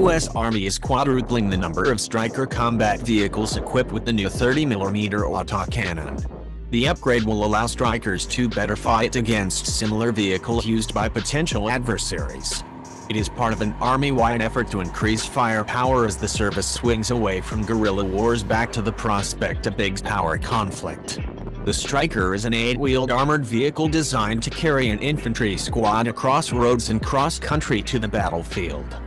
U.S. Army is quadrupling the number of Stryker combat vehicles equipped with the new 30mm autocannon. The upgrade will allow Strykers to better fight against similar vehicles used by potential adversaries. It is part of an Army-wide effort to increase firepower as the service swings away from guerrilla wars back to the prospect of big power conflict. The Stryker is an 8-wheeled armored vehicle designed to carry an infantry squad across roads and cross-country to the battlefield.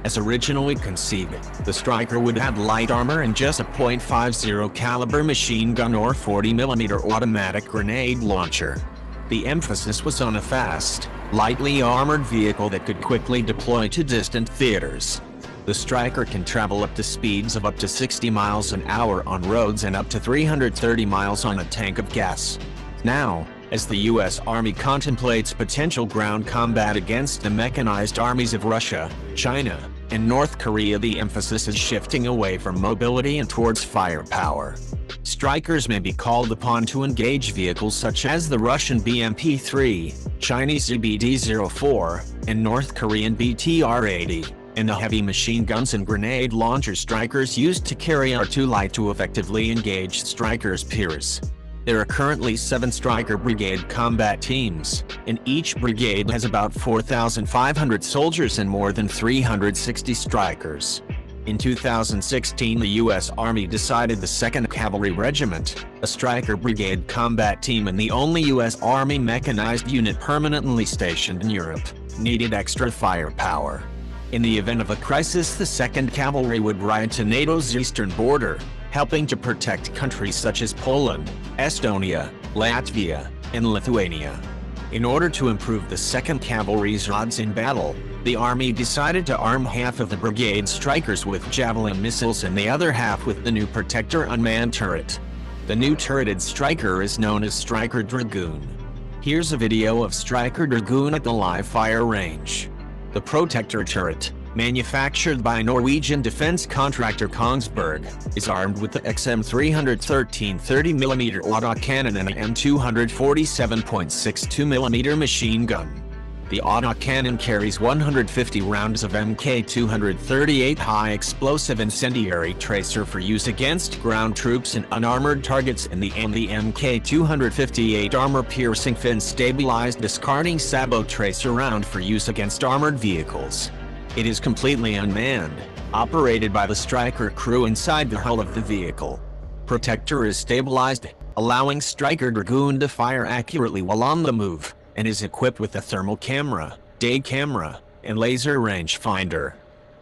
As originally conceived, the Stryker would have light armor and just a .50 caliber machine gun or 40mm automatic grenade launcher. The emphasis was on a fast, lightly armored vehicle that could quickly deploy to distant theaters. The Stryker can travel up to speeds of up to 60 miles an hour on roads and up to 330 miles on a tank of gas. Now, as the U.S. Army contemplates potential ground combat against the mechanized armies of Russia, China, and North Korea, the emphasis is shifting away from mobility and towards firepower. Strykers may be called upon to engage vehicles such as the Russian BMP-3, Chinese BD-04, and North Korean BTR-80, and the heavy machine guns and grenade launcher Strykers used to carry are too light to effectively engage Strykers' peers. There are currently 7 Stryker brigade combat teams, and each brigade has about 4,500 soldiers and more than 360 Strykers. In 2016, the U.S. Army decided the 2nd Cavalry Regiment, a Stryker brigade combat team and the only U.S. Army mechanized unit permanently stationed in Europe, needed extra firepower. In the event of a crisis, the 2nd Cavalry would ride to NATO's eastern border, helping to protect countries such as Poland, Estonia, Latvia, and Lithuania. In order to improve the 2nd Cavalry's odds in battle, the Army decided to arm half of the brigade Strykers with Javelin missiles and the other half with the new Protector unmanned turret. The new turreted Stryker is known as Stryker Dragoon. Here's a video of Stryker Dragoon at the live fire range. The Protector turret, manufactured by Norwegian defense contractor Kongsberg, is armed with the XM313 30mm autocannon and an M247.62mm machine gun. The autocannon carries 150 rounds of Mk238 high-explosive incendiary tracer for use against ground troops and unarmored targets, and the Mk258 armor-piercing fin-stabilized discarding sabot tracer round for use against armored vehicles. It is completely unmanned, operated by the Stryker crew inside the hull of the vehicle. Protector is stabilized, allowing Stryker Dragoon to fire accurately while on the move, and is equipped with a thermal camera, day camera, and laser rangefinder.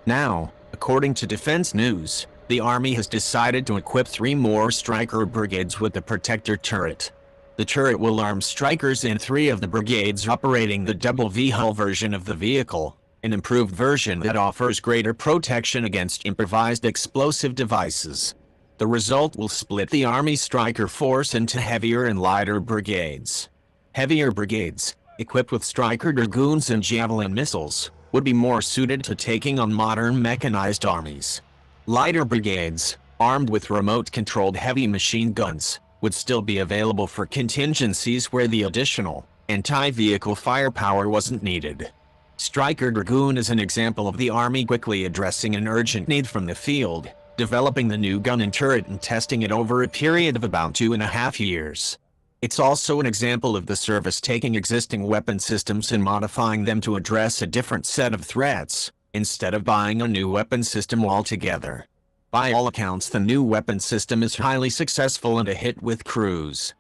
Now, according to Defense News, the Army has decided to equip 3 more Stryker brigades with the Protector turret. The turret will arm Strykers in 3 of the brigades operating the double V-hull version of the vehicle, an improved version that offers greater protection against improvised explosive devices. The result will split the Army Stryker force into heavier and lighter brigades. Heavier brigades, equipped with Stryker Dragoons and Javelin missiles, would be more suited to taking on modern mechanized armies. Lighter brigades, armed with remote-controlled heavy machine guns, would still be available for contingencies where the additional, anti-vehicle firepower wasn't needed. Stryker Dragoon is an example of the Army quickly addressing an urgent need from the field, developing the new gun and turret and testing it over a period of about 2.5 years. It's also an example of the service taking existing weapon systems and modifying them to address a different set of threats, instead of buying a new weapon system altogether. By all accounts, the new weapon system is highly successful and a hit with crews.